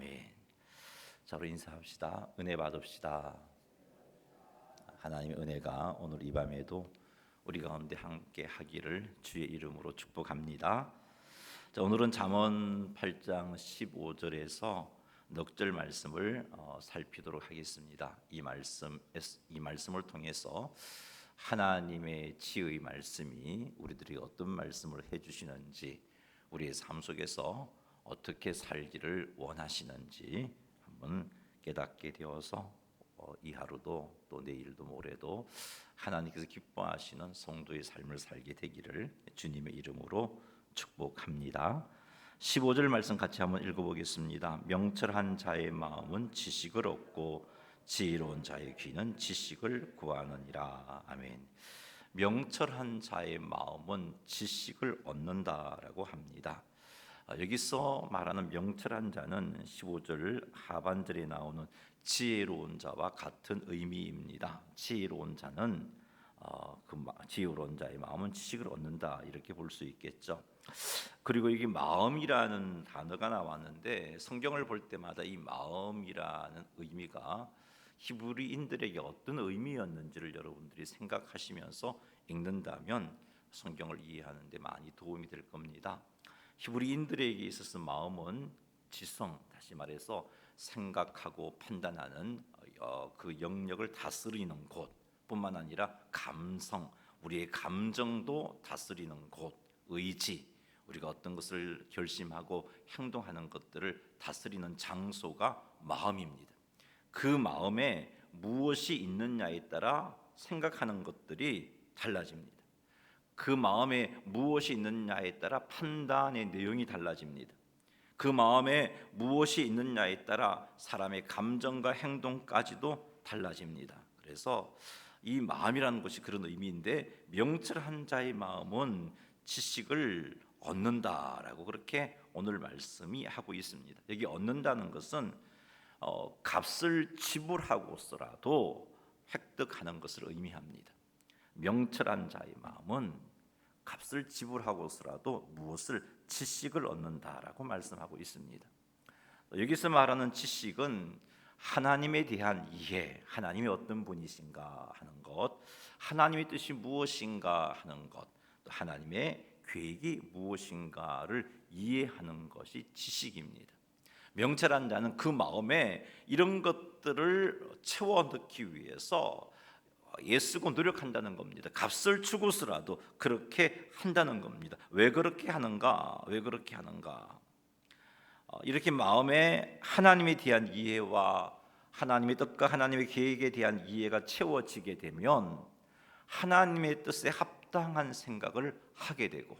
아멘. 자, 우리 인사합시다. 은혜 받읍시다. 하나님의 은혜가 오늘 이 밤에도 우리 가운데 함께 하기를 주의 이름으로 축복합니다. 자, 오늘은 잠언 8장 15절에서 넉 절 말씀을 살피도록 하겠습니다. 이 말씀을 통해서 하나님의 지혜의 말씀이 우리들이 어떤 말씀을 해주시는지, 우리의 삶 속에서 어떻게 살기를 원하시는지 한번 깨닫게 되어서 이 하루도 또 내일도 모레도 하나님께서 기뻐하시는 성도의 삶을 살게 되기를 주님의 이름으로 축복합니다. 15절 말씀 같이 한번 읽어보겠습니다. 명철한 자의 마음은 지식을 얻고 지혜로운 자의 귀는 지식을 구하느니라. 아멘. 명철한 자의 마음은 지식을 얻는다라고 합니다. 여기서 말하는 명철한 자는 15절 하반절에 나오는 지혜로운 자와 같은 의미입니다. 지혜로운 자는 지혜로운 자의 마음은 지식을 얻는다, 이렇게 볼 수 있겠죠. 그리고 이게 마음이라는 단어가 나왔는데, 성경을 볼 때마다 이 마음이라는 의미가 히브리인들에게 어떤 의미였는지를 여러분들이 생각하시면서 읽는다면 성경을 이해하는 데 많이 도움이 될 겁니다. 히브리인들에게 있어서 마음은 지성, 다시 말해서 생각하고 판단하는 그 영역을 다스리는 곳뿐만 아니라 감성, 우리의 감정도 다스리는 곳, 의지, 우리가 어떤 것을 결심하고 행동하는 것들을 다스리는 장소가 마음입니다. 그 마음에 무엇이 있느냐에 따라 생각하는 것들이 달라집니다. 그 마음에 무엇이 있느냐에 따라 판단의 내용이 달라집니다. 그 마음에 무엇이 있느냐에 따라 사람의 감정과 행동까지도 달라집니다. 그래서 이 마음이라는 것이 그런 의미인데, 명철한 자의 마음은 지식을 얻는다라고 그렇게 오늘 말씀이 하고 있습니다. 여기 얻는다는 것은 값을 지불하고서라도 획득하는 것을 의미합니다. 명철한 자의 마음은 값을 지불하고서라도 무엇을 지식을 얻는다라고 말씀하고 있습니다. 여기서 말하는 지식은 하나님에 대한 이해, 하나님이 어떤 분이신가 하는 것, 하나님의 뜻이 무엇인가 하는 것, 또 하나님의 계획이 무엇인가를 이해하는 것이 지식입니다. 명철한 자는 그 마음에 이런 것들을 채워 넣기 위해서 애쓰고 노력한다는 겁니다. 값을 주고서라도 그렇게 한다는 겁니다. 왜 그렇게 하는가? 왜 그렇게 하는가? 이렇게 마음에 하나님에 대한 이해와 하나님의 뜻과 하나님의 계획에 대한 이해가 채워지게 되면 하나님의 뜻에 합당한 생각을 하게 되고,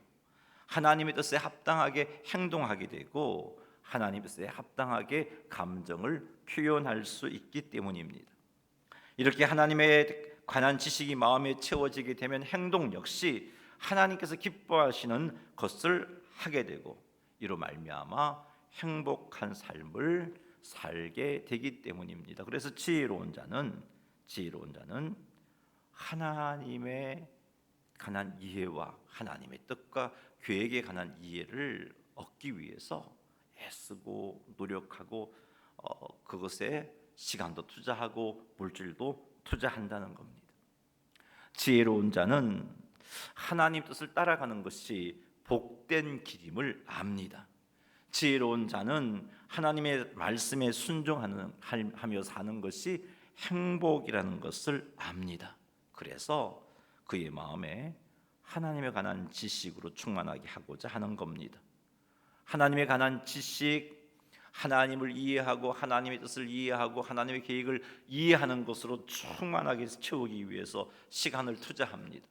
하나님의 뜻에 합당하게 행동하게 되고, 하나님의 뜻에 합당하게 감정을 표현할 수 있기 때문입니다. 이렇게 하나님의 관한 지식이 마음에 채워지게 되면 행동 역시 하나님께서 기뻐하시는 것을 하게 되고, 이로 말미암아 행복한 삶을 살게 되기 때문입니다. 그래서 지혜로운 자는 하나님의 관한 이해와 하나님의 뜻과 계획에 관한 이해를 얻기 위해서 애쓰고 노력하고 그것에 시간도 투자하고 물질도 투자한다는 겁니다. 지혜로운 자는 하나님 뜻을 따라가는 것이 복된 길임을 압니다. 지혜로운 자는 하나님의 말씀에 순종하며 사는 것이 행복이라는 것을 압니다. 그래서 그의 마음에 하나님에 관한 지식으로 충만하게 하고자 하는 겁니다. 하나님에 관한 지식, 하나님을 이해하고 하나님의 뜻을 이해하고 하나님의 계획을 이해하는 것으로 충만하게 채우기 위해서 시간을 투자합니다.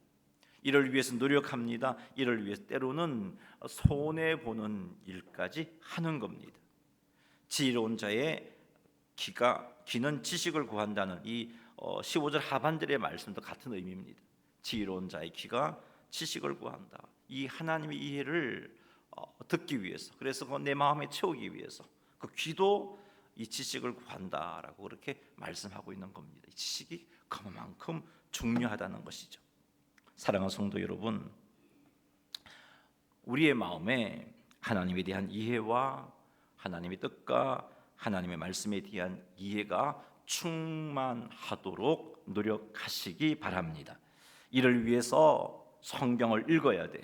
이를 위해서 노력합니다. 이를 위해서 때로는 손해보는 일까지 하는 겁니다. 지혜로운 자의 귀는 지식을 구한다는 이 15절 하반절의 말씀도 같은 의미입니다. 지혜로운 자의 귀가 지식을 구한다. 이 하나님의 이해를 듣기 위해서, 그래서 내 마음에 채우기 위해서 그 귀도 이 지식을 구한다라고 그렇게 말씀하고 있는 겁니다. 이 지식이 그만큼 중요하다는 것이죠. 사랑하는 성도 여러분, 우리의 마음에 하나님에 대한 이해와 하나님의 뜻과 하나님의 말씀에 대한 이해가 충만하도록 노력하시기 바랍니다. 이를 위해서 성경을 읽어야 돼요.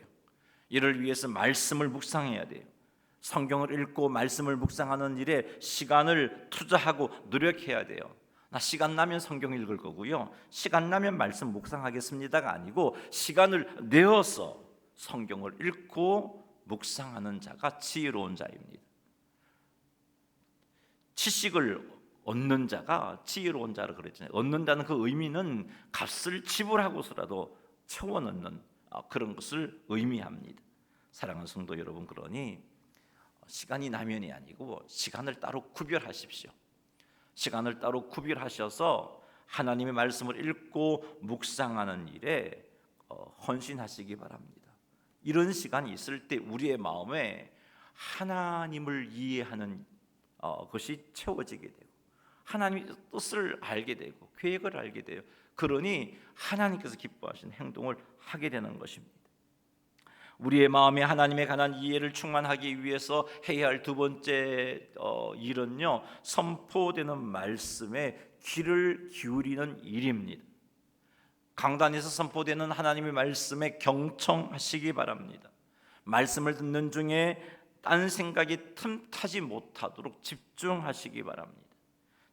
이를 위해서 말씀을 묵상해야 돼요. 성경을 읽고 말씀을 묵상하는 일에 시간을 투자하고 노력해야 돼요. 나 시간 나면 성경 읽을 거고요, 시간 나면 말씀 묵상하겠습니다가 아니고 시간을 내어서 성경을 읽고 묵상하는 자가 지혜로운 자입니다. 지식을 얻는 자가 지혜로운 자라 그랬잖아요. 얻는다는 그 의미는 값을 지불하고서라도 채워 넣는 그런 것을 의미합니다. 사랑하는 성도 여러분, 그러니 시간이 나면이 아니고 시간을 따로 구별하십시오. 시간을 따로 구별하셔서 하나님의 말씀을 읽고 묵상하는 일에 헌신하시기 바랍니다. 이런 시간이 있을 때 우리의 마음에 하나님을 이해하는 것이 채워지게 되고 하나님의 뜻을 알게 되고 계획을 알게 돼요. 그러니 하나님께서 기뻐하시는 행동을 하게 되는 것입니다. 우리의 마음에 하나님에 관한 이해를 충만하기 위해서 해야 할 두 번째 일은요, 선포되는 말씀에 귀를 기울이는 일입니다. 강단에서 선포되는 하나님의 말씀에 경청하시기 바랍니다. 말씀을 듣는 중에 딴 생각이 틈타지 못하도록 집중하시기 바랍니다.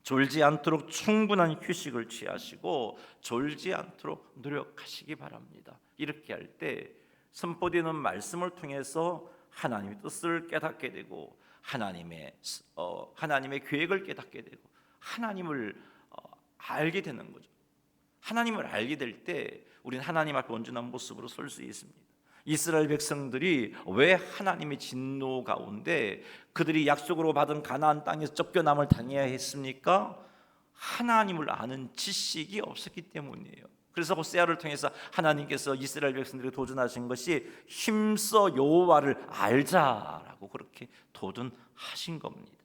졸지 않도록 충분한 휴식을 취하시고 졸지 않도록 노력하시기 바랍니다. 이렇게 할 때 선포되는 말씀을 통해서 하나님의 뜻을 깨닫게 되고 하나님의 계획을 깨닫게 되고 하나님을 알게 되는 거죠. 하나님을 알게 될 때 우리는 하나님 앞에 온전한 모습으로 설 수 있습니다. 이스라엘 백성들이 왜 하나님의 진노 가운데 그들이 약속으로 받은 가나안 땅에서 쫓겨남을 당해야 했습니까? 하나님을 아는 지식이 없었기 때문이에요. 그래서 호세아를 통해서 하나님께서 이스라엘 백성들에게 도전하신 것이 힘써 여호와를 알자라고 그렇게 도전하신 겁니다.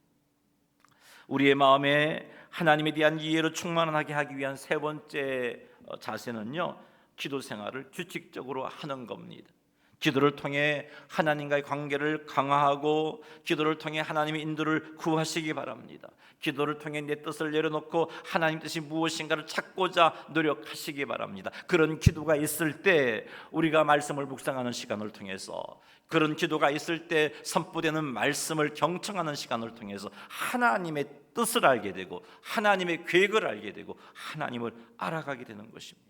우리의 마음에 하나님에 대한 이해로 충만하게 하기 위한 세 번째 자세는요, 기도 생활을 규칙적으로 하는 겁니다. 기도를 통해 하나님과의 관계를 강화하고 기도를 통해 하나님의 인도를 구하시기 바랍니다. 기도를 통해 내 뜻을 내려놓고 하나님 뜻이 무엇인가를 찾고자 노력하시기 바랍니다. 그런 기도가 있을 때 우리가 말씀을 묵상하는 시간을 통해서, 그런 기도가 있을 때 선포되는 말씀을 경청하는 시간을 통해서 하나님의 뜻을 알게 되고 하나님의 계획을 알게 되고 하나님을 알아가게 되는 것입니다.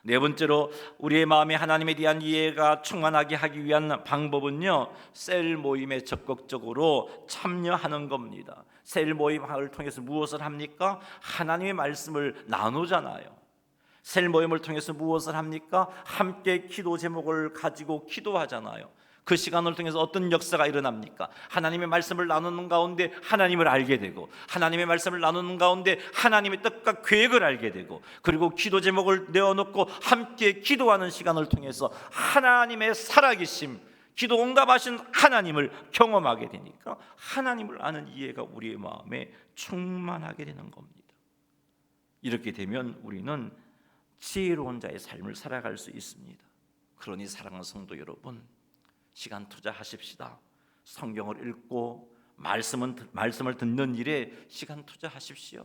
네 번째로 우리의 마음에 하나님에 대한 이해가 충만하게 하기 위한 방법은요, 셀 모임에 적극적으로 참여하는 겁니다. 셀 모임을 통해서 무엇을 합니까? 하나님의 말씀을 나누잖아요. 셀 모임을 통해서 무엇을 합니까? 함께 기도 제목을 가지고 기도하잖아요. 그 시간을 통해서 어떤 역사가 일어납니까? 하나님의 말씀을 나누는 가운데 하나님을 알게 되고 하나님의 말씀을 나누는 가운데 하나님의 뜻과 계획을 알게 되고 그리고 기도 제목을 내어놓고 함께 기도하는 시간을 통해서 하나님의 살아계심, 기도 응답하신 하나님을 경험하게 되니까 하나님을 아는 이해가 우리의 마음에 충만하게 되는 겁니다. 이렇게 되면 우리는 지혜로운 자의 삶을 살아갈 수 있습니다. 그러니 사랑하는 성도 여러분, 시간 투자하십시다. 성경을 읽고 말씀을 듣는 일에 시간 투자하십시오.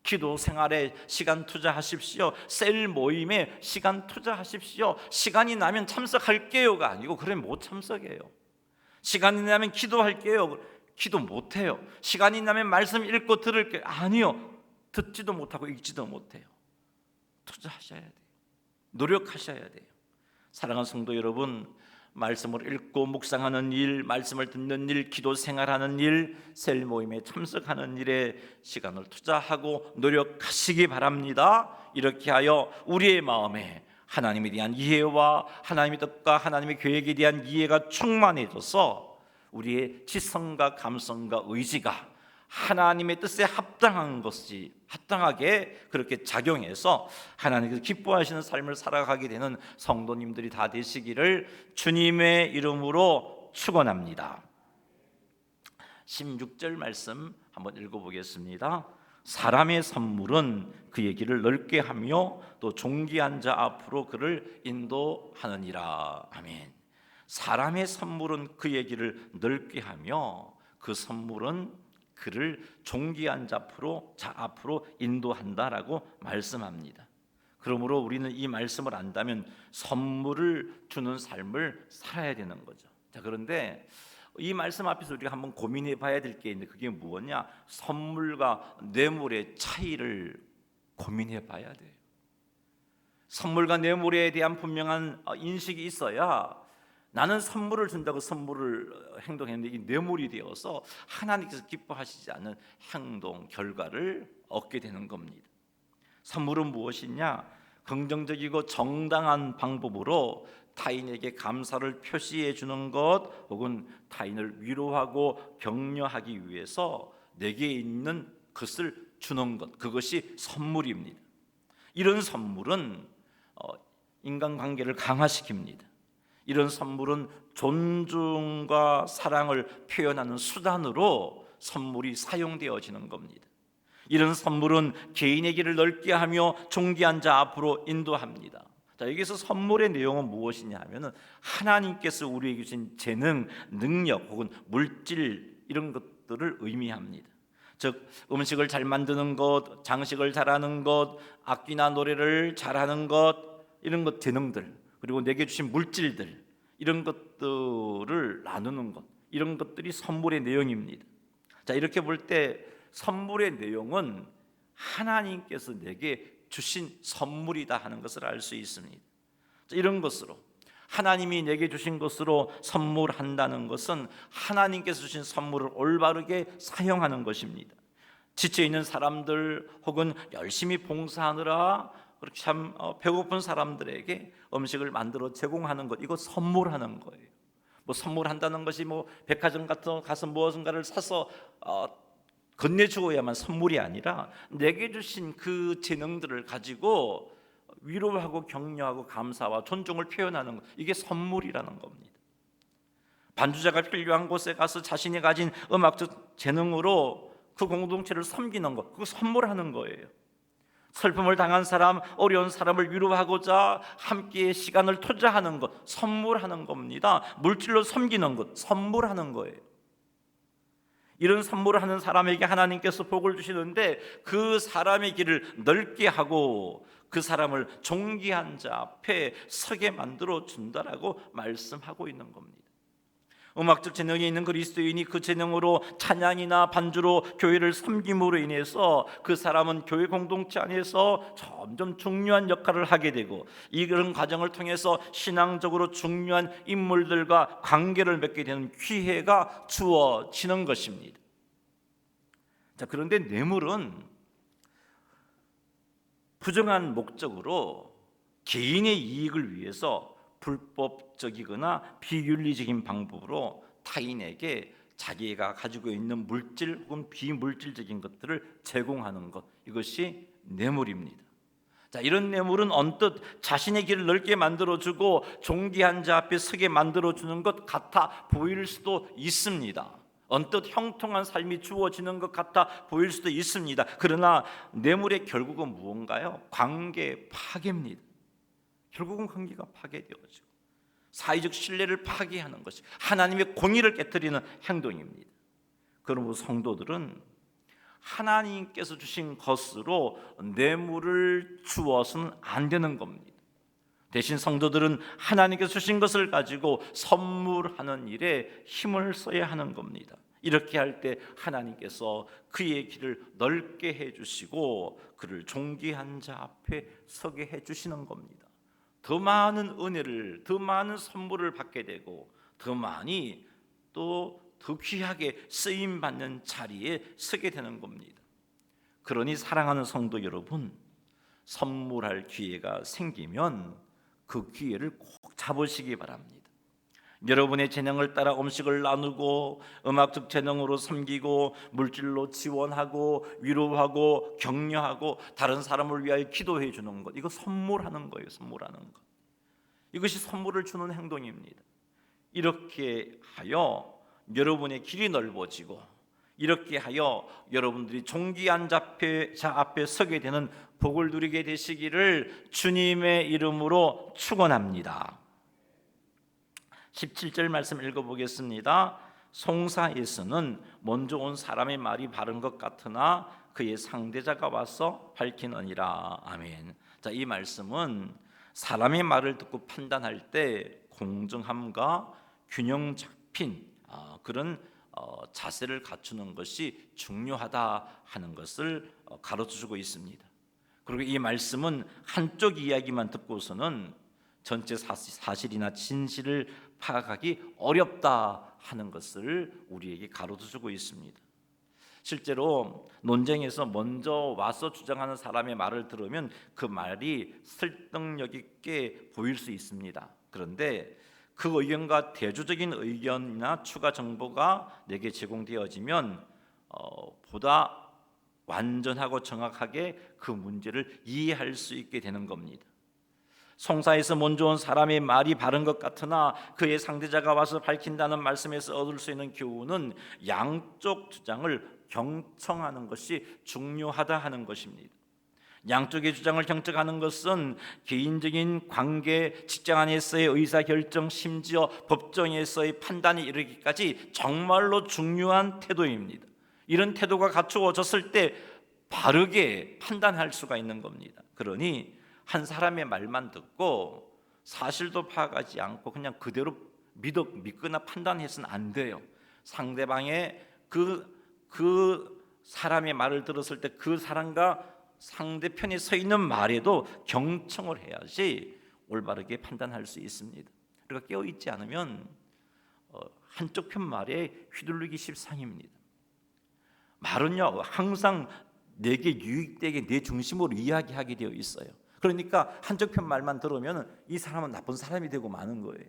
기도 생활에 시간 투자하십시오. 셀 모임에 시간 투자하십시오. 시간이 나면 참석할게요가 아니고 그래 못 참석해요. 시간이 나면 기도할게요. 기도 못해요. 시간이 나면 말씀 읽고 들을게요. 아니요. 듣지도 못하고 읽지도 못해요. 투자하셔야 돼요. 노력하셔야 돼요. 사랑하는 성도 여러분, 말씀을 읽고 묵상하는 일, 말씀을 듣는 일, 기도 생활하는 일, 셀 모임에 참석하는 일에 시간을 투자하고 노력하시기 바랍니다. 이렇게 하여 우리의 마음에 하나님에 대한 이해와 하나님의 뜻과 하나님의 계획에 대한 이해가 충만해져서 우리의 지성과 감성과 의지가 하나님의 뜻에 합당하게 그렇게 작용해서 하나님께서 기뻐하시는 삶을 살아가게 되는 성도님들이 다 되시기를 주님의 이름으로 축원합니다. 16절 말씀 한번 읽어보겠습니다. 사람의 선물은 그의 길을 넓게 하며 또 존귀한 자 앞으로 그를 인도하느니라. 아멘. 사람의 선물은 그의 길을 넓게 하며 그 선물은 그를 존귀한 자 앞으로 인도한다라고 말씀합니다. 그러므로 우리는 이 말씀을 안다면 선물을 주는 삶을 살아야 되는 거죠. 자, 그런데 이 말씀 앞에서 우리가 한번 고민해 봐야 될 게 있는데 그게 무엇냐? 선물과 뇌물의 차이를 고민해 봐야 돼요. 선물과 뇌물에 대한 분명한 인식이 있어야 나는 선물을 준다고 선물을 행동했는데 이 뇌물이 되어서 하나님께서 기뻐하시지 않는 행동, 결과를 얻게 되는 겁니다. 선물은 무엇이냐? 긍정적이고 정당한 방법으로 타인에게 감사를 표시해 주는 것, 혹은 타인을 위로하고 격려하기 위해서 내게 있는 것을 주는 것, 그것이 선물입니다. 이런 선물은 인간관계를 강화시킵니다. 이런 선물은 존중과 사랑을 표현하는 수단으로 선물이 사용되어지는 겁니다. 이런 선물은 개인의 길을 넓게 하며 존귀한 자 앞으로 인도합니다. 자, 여기서 선물의 내용은 무엇이냐 하면은 하나님께서 우리에게 주신 재능, 능력 혹은 물질 이런 것들을 의미합니다. 즉 음식을 잘 만드는 것, 장식을 잘하는 것, 악기나 노래를 잘하는 것, 이런 것 재능들, 그리고 내게 주신 물질들, 이런 것들을 나누는 것, 이런 것들이 선물의 내용입니다. 자, 이렇게 볼 때 선물의 내용은 하나님께서 내게 주신 선물이다 하는 것을 알 수 있습니다. 자, 이런 것으로 하나님이 내게 주신 것으로 선물한다는 것은 하나님께서 주신 선물을 올바르게 사용하는 것입니다. 지쳐있는 사람들 혹은 열심히 봉사하느라 그렇게 참 배고픈 사람들에게 음식을 만들어 제공하는 것, 이거 선물하는 거예요. 뭐 선물한다는 것이 뭐 백화점 같은 가서 무엇인가를 사서 건네주어야만 선물이 아니라 내게 주신 그 재능들을 가지고 위로하고 격려하고 감사와 존중을 표현하는 것, 이게 선물이라는 겁니다. 반주자가 필요한 곳에 가서 자신이 가진 음악적 재능으로 그 공동체를 섬기는 것, 그거 선물하는 거예요. 슬픔을 당한 사람, 어려운 사람을 위로하고자 함께 시간을 투자하는 것, 선물하는 겁니다. 물질로 섬기는 것, 선물하는 거예요. 이런 선물을 하는 사람에게 하나님께서 복을 주시는데 그 사람의 길을 넓게 하고 그 사람을 존귀한 자 앞에 서게 만들어 준다라고 말씀하고 있는 겁니다. 음악적 재능이 있는 그리스도인이 그 재능으로 찬양이나 반주로 교회를 섬김으로 인해서 그 사람은 교회 공동체 안에서 점점 중요한 역할을 하게 되고 이런 과정을 통해서 신앙적으로 중요한 인물들과 관계를 맺게 되는 기회가 주어지는 것입니다. 자, 그런데 뇌물은 부정한 목적으로 개인의 이익을 위해서 불법적이거나 비윤리적인 방법으로 타인에게 자기가 가지고 있는 물질 혹은 비물질적인 것들을 제공하는 것, 이것이 뇌물입니다. 자, 이런 뇌물은 언뜻 자신의 길을 넓게 만들어주고 존귀한 자 앞에 서게 만들어주는 것 같아 보일 수도 있습니다. 언뜻 형통한 삶이 주어지는 것 같아 보일 수도 있습니다. 그러나 뇌물의 결국은 무언가요? 관계 파괴입니다. 결국은 관계가 파괴되어지고 사회적 신뢰를 파괴하는 것이 하나님의 공의를 깨트리는 행동입니다. 그러므로 성도들은 하나님께서 주신 것으로 뇌물을 주어서는 안 되는 겁니다. 대신 성도들은 하나님께서 주신 것을 가지고 선물하는 일에 힘을 써야 하는 겁니다. 이렇게 할 때 하나님께서 그의 길을 넓게 해주시고 그를 존귀한 자 앞에 서게 해주시는 겁니다. 더 많은 은혜를, 더 많은 선물을 받게 되고 더 많이 또 더 귀하게 쓰임받는 자리에 서게 되는 겁니다. 그러니 사랑하는 성도 여러분, 선물할 기회가 생기면 그 기회를 꼭 잡으시기 바랍니다. 여러분의 재능을 따라 음식을 나누고 음악적 재능으로 섬기고 물질로 지원하고 위로하고 격려하고 다른 사람을 위하여 기도해 주는 것, 이거 선물하는 거예요. 선물하는 것, 이것이 선물을 주는 행동입니다. 이렇게 하여 여러분의 길이 넓어지고 이렇게 하여 여러분들이 존귀한 자 앞에 서게 되는 복을 누리게 되시기를 주님의 이름으로 축원합니다. 17절 말씀 읽어보겠습니다. 송사에서는 먼저 온 사람의 말이 바른 것 같으나 그의 상대자가 와서 밝히느니라. 아멘. 자, 이 말씀은 사람의 말을 듣고 판단할 때 공정함과 균형 잡힌 그런 자세를 갖추는 것이 중요하다 하는 것을 가르쳐주고 있습니다. 그리고 이 말씀은 한쪽 이야기만 듣고서는 전체 사실이나 진실을 파악하기 어렵다 하는 것을 우리에게 가르쳐주고 있습니다. 실제로 논쟁에서 먼저 와서 주장하는 사람의 말을 들으면 그 말이 설득력 있게 보일 수 있습니다. 그런데 그 의견과 대조적인 의견이나 추가 정보가 내게 제공되어지면 보다 완전하고 정확하게 그 문제를 이해할 수 있게 되는 겁니다. 송사에서 먼저 온 사람의 말이 바른 것 같으나 그의 상대자가 와서 밝힌다는 말씀에서 얻을 수 있는 교훈은 양쪽 주장을 경청하는 것이 중요하다 하는 것입니다. 양쪽의 주장을 경청하는 것은 개인적인 관계, 직장 안에서의 의사결정, 심지어 법정에서의 판단이 이르기까지 정말로 중요한 태도입니다. 이런 태도가 갖추어졌을 때 바르게 판단할 수가 있는 겁니다. 그러니 한 사람의 말만 듣고 사실도 파악하지 않고 그냥 그대로 믿거나 판단해서는 안 돼요. 상대방의 그 사람의 말을 들었을 때 그 사람과 상대편에 서 있는 말에도 경청을 해야지 올바르게 판단할 수 있습니다. 우리가 깨어있지 않으면 한쪽 편 말에 휘둘리기 십상입니다. 말은요 항상 내게 유익되게 내 중심으로 이야기하게 되어 있어요. 그러니까 한쪽 편 말만 들으면 이 사람은 나쁜 사람이 되고 마는 거예요.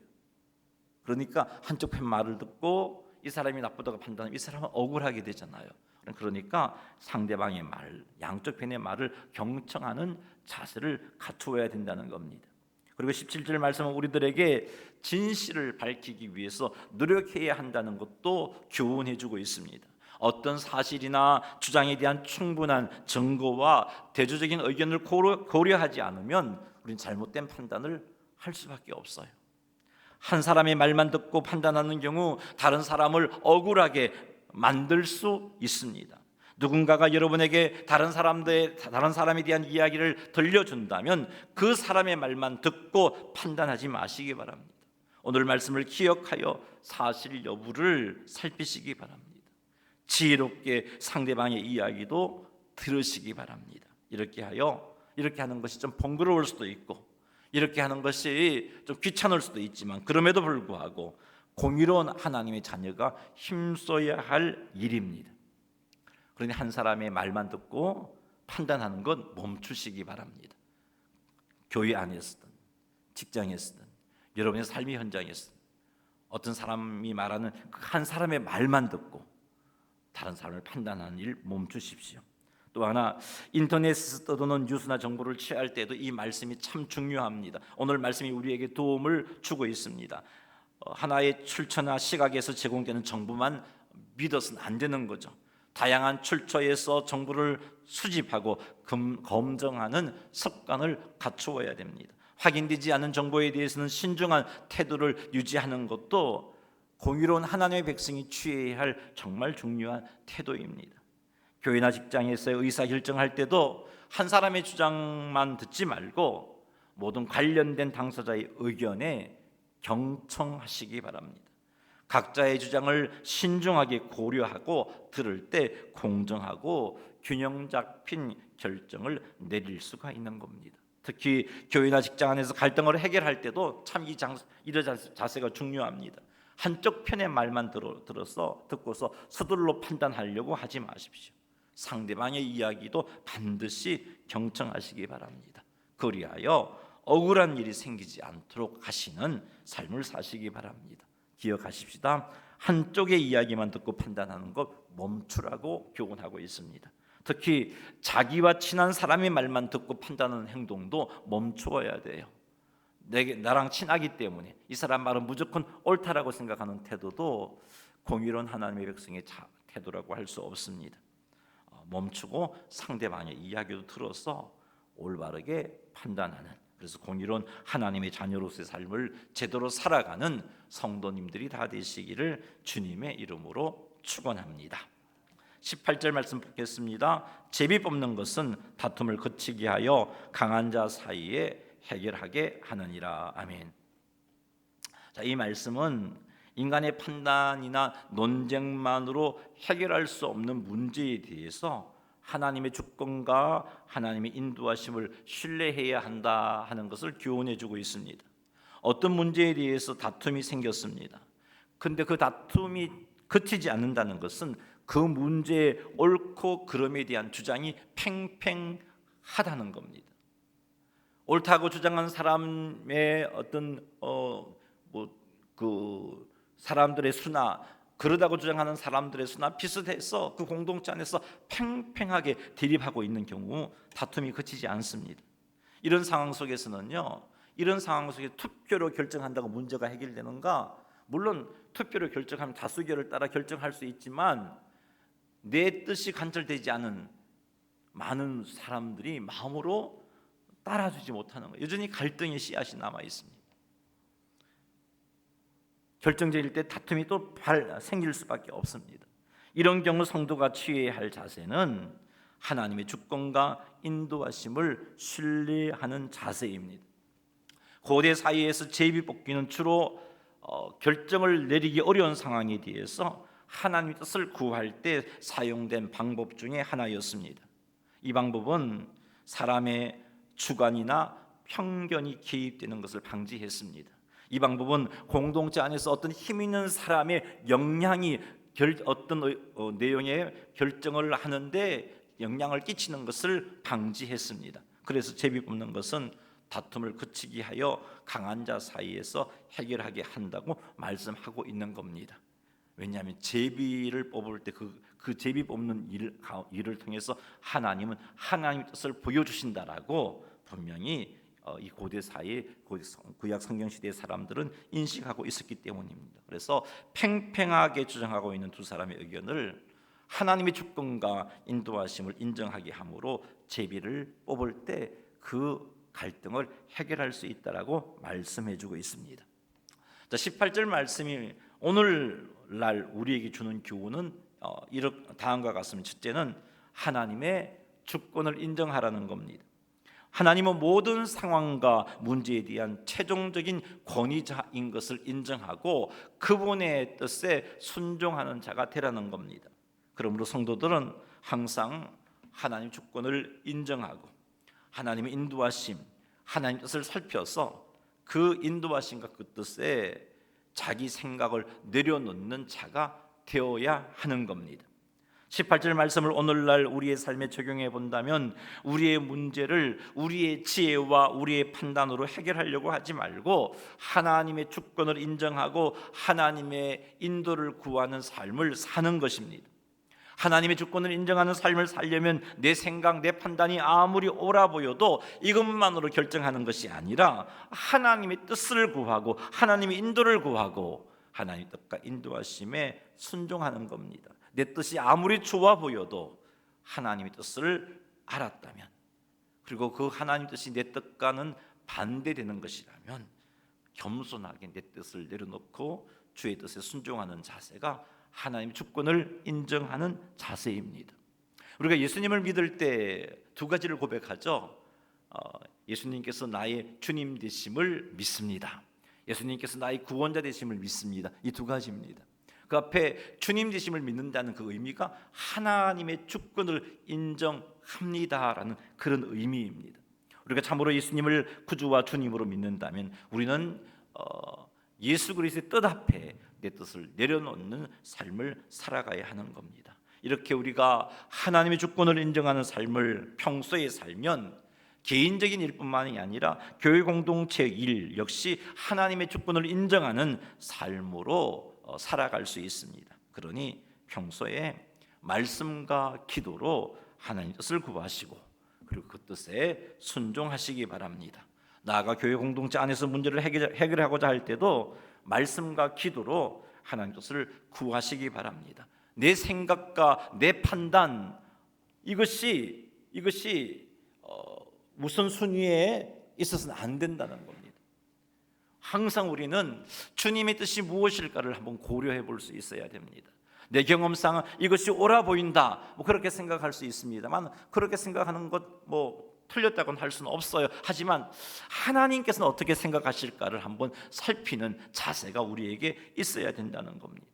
그러니까 한쪽 편 말을 듣고 이 사람이 나쁘다고 판단하면 이 사람은 억울하게 되잖아요. 그러니까 상대방의 말, 양쪽 편의 말을 경청하는 자세를 갖추어야 된다는 겁니다. 그리고 17절 말씀은 우리들에게 진실을 밝히기 위해서 노력해야 한다는 것도 교훈해주고 있습니다. 어떤 사실이나 주장에 대한 충분한 증거와 대조적인 의견을 고려하지 않으면 우리는 잘못된 판단을 할 수밖에 없어요. 한 사람의 말만 듣고 판단하는 경우 다른 사람을 억울하게 만들 수 있습니다. 누군가가 여러분에게 다른 사람에 대한 이야기를 들려준다면 그 사람의 말만 듣고 판단하지 마시기 바랍니다. 오늘 말씀을 기억하여 사실 여부를 살피시기 바랍니다. 지혜롭게 상대방의 이야기도 들으시기 바랍니다. 이렇게 하는 것이 좀 번거로울 수도 있고 이렇게 하는 것이 좀 귀찮을 수도 있지만 그럼에도 불구하고 공의로운 하나님의 자녀가 힘써야 할 일입니다. 그러니 한 사람의 말만 듣고 판단하는 건 멈추시기 바랍니다. 교회 안에서든 직장에서든 여러분의 삶의 현장에서든 어떤 사람이 말하는 한 사람의 말만 듣고 다른 사람을 판단하는 일 멈추십시오. 또 하나 인터넷에서 떠도는 뉴스나 정보를 취할 때도 이 말씀이 참 중요합니다. 오늘 말씀이 우리에게 도움을 주고 있습니다. 하나의 출처나 시각에서 제공되는 정보만 믿어서는 안 되는 거죠. 다양한 출처에서 정보를 수집하고 검증하는 습관을 갖추어야 됩니다. 확인되지 않은 정보에 대해서는 신중한 태도를 유지하는 것도 공의로운 하나님의 백성이 취해야 할 정말 중요한 태도입니다. 교회나 직장에서의 의사결정할 때도 한 사람의 주장만 듣지 말고 모든 관련된 당사자의 의견에 경청하시기 바랍니다. 각자의 주장을 신중하게 고려하고 들을 때 공정하고 균형 잡힌 결정을 내릴 수가 있는 겁니다. 특히 교회나 직장 안에서 갈등을 해결할 때도 참 이런 자세가 중요합니다. 한쪽 편의 말만 듣고서 서둘러 판단하려고 하지 마십시오. 상대방의 이야기도 반드시 경청하시기 바랍니다. 그리하여 억울한 일이 생기지 않도록 하시는 삶을 사시기 바랍니다. 기억하십시다. 한쪽의 이야기만 듣고 판단하는 것 멈추라고 교훈하고 있습니다. 특히 자기와 친한 사람의 말만 듣고 판단하는 행동도 멈추어야 돼요. 나랑 친하기 때문에 이 사람 말은 무조건 옳다라고 생각하는 태도도 공의로운 하나님의 백성의 태도라고 할 수 없습니다. 멈추고 상대방의 이야기도 들어서 올바르게 판단하는, 그래서 공의로운 하나님의 자녀로서의 삶을 제대로 살아가는 성도님들이 다 되시기를 주님의 이름으로 축원합니다. 18절 말씀 보겠습니다. 제비 뽑는 것은 다툼을 그치게 하여 강한 자 사이에 해결하게 하느니라. 아멘. 자, 이 말씀은 인간의 판단이나 논쟁만으로 해결할 수 없는 문제에 대해서 하나님의 주권과 하나님의 인도하심을 신뢰해야 한다 하는 것을 교훈해 주고 있습니다. 어떤 문제에 대해서 다툼이 생겼습니다. 근데 그 다툼이 그치지 않는다는 것은 그 문제의 옳고 그름에 대한 주장이 팽팽하다는 겁니다. 옳다고 주장한 사람의 어떤 그 사람들의 수나 그러다고 주장하는 사람들의 수나 비슷해서 그 공동체 안에서 팽팽하게 대립하고 있는 경우 다툼이 그치지 않습니다. 이런 상황 속에서는요, 이런 상황 속에 투표로 결정한다고 문제가 해결되는가? 물론 투표로 결정하면 다수결을 따라 결정할 수 있지만 내 뜻이 관철되지 않은 많은 사람들이 마음으로 따라주지 못하는 거예요. 여전히 갈등의 씨앗이 남아 있습니다. 결정적일 때 다툼이 또 생길 수밖에 없습니다. 이런 경우 성도가 취해야 할 자세는 하나님의 주권과 인도하심을 신뢰하는 자세입니다. 고대 사회에서 제비뽑기는 주로 결정을 내리기 어려운 상황에 대해서 하나님의 뜻을 구할 때 사용된 방법 중에 하나였습니다. 이 방법은 사람의 주관이나 편견이 개입되는 것을 방지했습니다. 이 방법은 공동체 안에서 어떤 힘 있는 사람의 역량이 어떤 내용의 결정을 하는데 영향을 끼치는 것을 방지했습니다. 그래서 제비 뽑는 것은 다툼을 그치게 하여 강한 자 사이에서 해결하게 한다고 말씀하고 있는 겁니다. 왜냐하면 제비를 뽑을 때 그 제비 뽑는 일을 통해서 하나님은 하나님의 뜻을 보여주신다라고 분명히 이 고대 사회, 구약 성경 시대의 사람들은 인식하고 있었기 때문입니다. 그래서 팽팽하게 주장하고 있는 두 사람의 의견을 하나님의 주권과 인도하심을 인정하게 함으로 제비를 뽑을 때 그 갈등을 해결할 수 있다라고 말씀해주고 있습니다. 자, 18절 말씀이 오늘날 우리에게 주는 교훈은 다음과 같습니다. 첫째는 하나님의 주권을 인정하라는 겁니다. 하나님은 모든 상황과 문제에 대한 최종적인 권위자인 것을 인정하고 그분의 뜻에 순종하는 자가 되라는 겁니다. 그러므로 성도들은 항상 하나님 주권을 인정하고 하나님의 인도하심, 하나님 뜻을 살펴서 그 인도하심과 그 뜻에 자기 생각을 내려놓는 자가 되어야 하는 겁니다. 18절 말씀을 오늘날 우리의 삶에 적용해 본다면 우리의 문제를 우리의 지혜와 우리의 판단으로 해결하려고 하지 말고 하나님의 주권을 인정하고 하나님의 인도를 구하는 삶을 사는 것입니다. 하나님의 주권을 인정하는 삶을 살려면 내 생각, 내 판단이 아무리 옳아 보여도 이것만으로 결정하는 것이 아니라 하나님의 뜻을 구하고 하나님의 인도를 구하고 하나님의 뜻과 인도하심에 순종하는 겁니다. 내 뜻이 아무리 좋아 보여도 하나님의 뜻을 알았다면, 그리고 그 하나님의 뜻이 내 뜻과는 반대되는 것이라면 겸손하게 내 뜻을 내려놓고 주의 뜻에 순종하는 자세가 하나님의 주권을 인정하는 자세입니다. 우리가 예수님을 믿을 때 두 가지를 고백하죠. 예수님께서 나의 주님 되심을 믿습니다. 예수님께서 나의 구원자 되심을 믿습니다. 이 두 가지입니다. 그 앞에 주님 되심을 믿는다는 그 의미가 하나님의 주권을 인정합니다라는 그런 의미입니다. 우리가 참으로 예수님을 구주와 주님으로 믿는다면 우리는 예수 그리스도의 뜻 앞에 내 뜻을 내려놓는 삶을 살아가야 하는 겁니다. 이렇게 우리가 하나님의 주권을 인정하는 삶을 평소에 살면 개인적인 일뿐만이 아니라 교회 공동체 일 역시 하나님의 주권을 인정하는 삶으로 살아갈 수 있습니다. 그러니 평소에 말씀과 기도로 하나님 뜻을 구하시고 그리고 그 뜻에 순종하시기 바랍니다. 나아가 교회 공동체 안에서 문제를 해결하고자 할 때도 말씀과 기도로 하나님 뜻을 구하시기 바랍니다. 내 생각과 내 판단 이것이 우선 순위에 있어서는 안 된다는 겁니다. 항상 우리는 주님의 뜻이 무엇일까를 한번 고려해 볼 수 있어야 됩니다. 내 경험상 이것이 옳아 보인다, 그렇게 생각할 수 있습니다만, 그렇게 생각하는 것 틀렸다고는 할 수는 없어요. 하지만 하나님께서는 어떻게 생각하실까를 한번 살피는 자세가 우리에게 있어야 된다는 겁니다.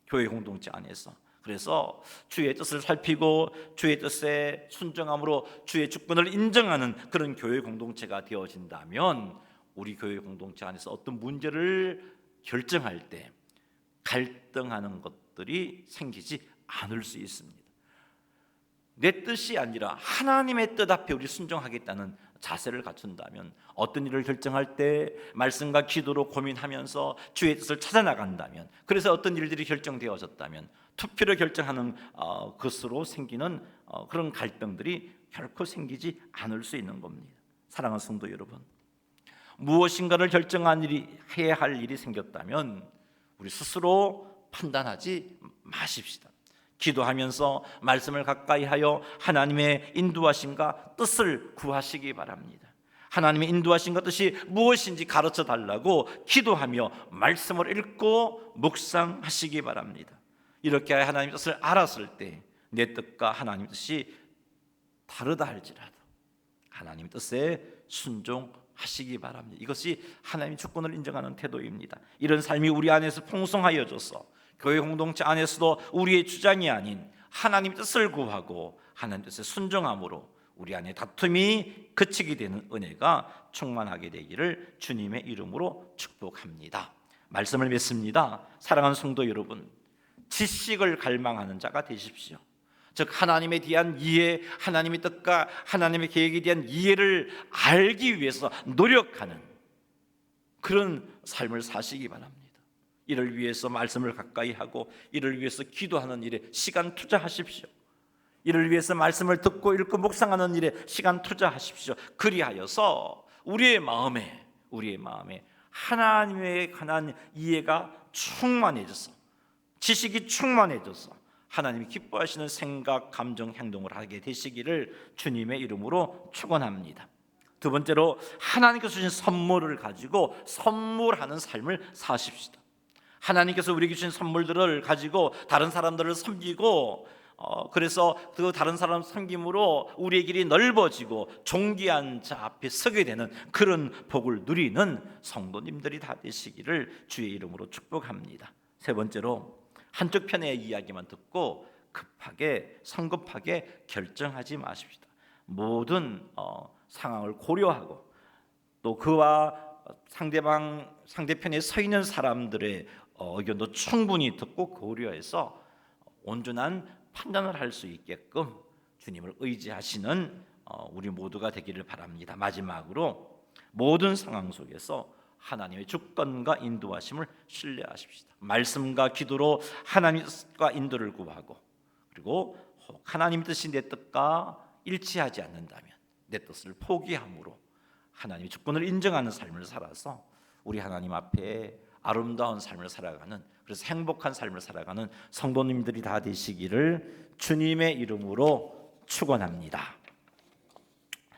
교회 공동체 안에서. 그래서 주의 뜻을 살피고 주의 뜻에 순종함으로 주의 주권을 인정하는 그런 교회 공동체가 되어진다면, 우리 교회 공동체 안에서 어떤 문제를 결정할 때 갈등하는 것들이 생기지 않을 수 있습니다. 내 뜻이 아니라 하나님의 뜻 앞에 우리 순종하겠다는 자세를 갖춘다면, 어떤 일을 결정할 때 말씀과 기도로 고민하면서 주의 뜻을 찾아나간다면, 그래서 어떤 일들이 결정되어졌다면 투표로 결정하는 것으로 생기는 그런 갈등들이 결코 생기지 않을 수 있는 겁니다. 사랑하는 성도 여러분, 무엇인가를 해야 할 일이 생겼다면 우리 스스로 판단하지 마십시다. 기도하면서 말씀을 가까이 하여 하나님의 인도하심과 뜻을 구하시기 바랍니다. 하나님의 인도하심과 뜻이 무엇인지 가르쳐 달라고 기도하며 말씀을 읽고 묵상하시기 바랍니다. 이렇게 하나님의 뜻을 알았을 때 내 뜻과 하나님의 뜻이 다르다 할지라도 하나님의 뜻에 순종하시기 바랍니다. 이것이 하나님의 주권을 인정하는 태도입니다. 이런 삶이 우리 안에서 풍성하여져서 교회 공동체 안에서도 우리의 주장이 아닌 하나님의 뜻을 구하고 하나님의 뜻에 순종함으로 우리 안에 다툼이 그치게 되는 은혜가 충만하게 되기를 주님의 이름으로 축복합니다. 말씀을 맺습니다. 사랑하는 성도 여러분, 지식을 갈망하는 자가 되십시오. 즉 하나님에 대한 이해, 하나님의 뜻과 하나님의 계획에 대한 이해를 알기 위해서 노력하는 그런 삶을 사시기 바랍니다. 이를 위해서 말씀을 가까이 하고 이를 위해서 기도하는 일에 시간 투자하십시오. 이를 위해서 말씀을 듣고 읽고 묵상하는 일에 시간 투자하십시오. 그리하여서 우리의 마음에 하나님에 관한 이해가 충만해져서, 지식이 충만해져서 하나님이 기뻐하시는 생각, 감정, 행동을 하게 되시기를 주님의 이름으로 축원합니다. 두 번째로, 하나님께서 주신 선물을 가지고 선물하는 삶을 사십시다. 하나님께서 우리에게 주신 선물들을 가지고 다른 사람들을 섬기고, 그래서 그 다른 사람 섬김으로 우리의 길이 넓어지고 존귀한 자 앞에 서게 되는 그런 복을 누리는 성도님들이 다 되시기를 주의 이름으로 축복합니다. 세 번째로, 한쪽 편의 이야기만 듣고 성급하게 결정하지 마십시다. 모든 상황을 고려하고 또 그와 상대편에 서 있는 사람들의 의견도 충분히 듣고 고려해서 온전한 판단을 할 수 있게끔 주님을 의지하시는 우리 모두가 되기를 바랍니다. 마지막으로, 모든 상황 속에서 하나님의 주권과 인도하심을 신뢰하십시다. 말씀과 기도로 하나님과 인도를 구하고, 그리고 하나님 뜻이 내 뜻과 일치하지 않는다면 내 뜻을 포기함으로 하나님의 주권을 인정하는 삶을 살아서 우리 하나님 앞에 아름다운 삶을 살아가는, 그래서 행복한 삶을 살아가는 성도님들이 다 되시기를 주님의 이름으로 축원합니다.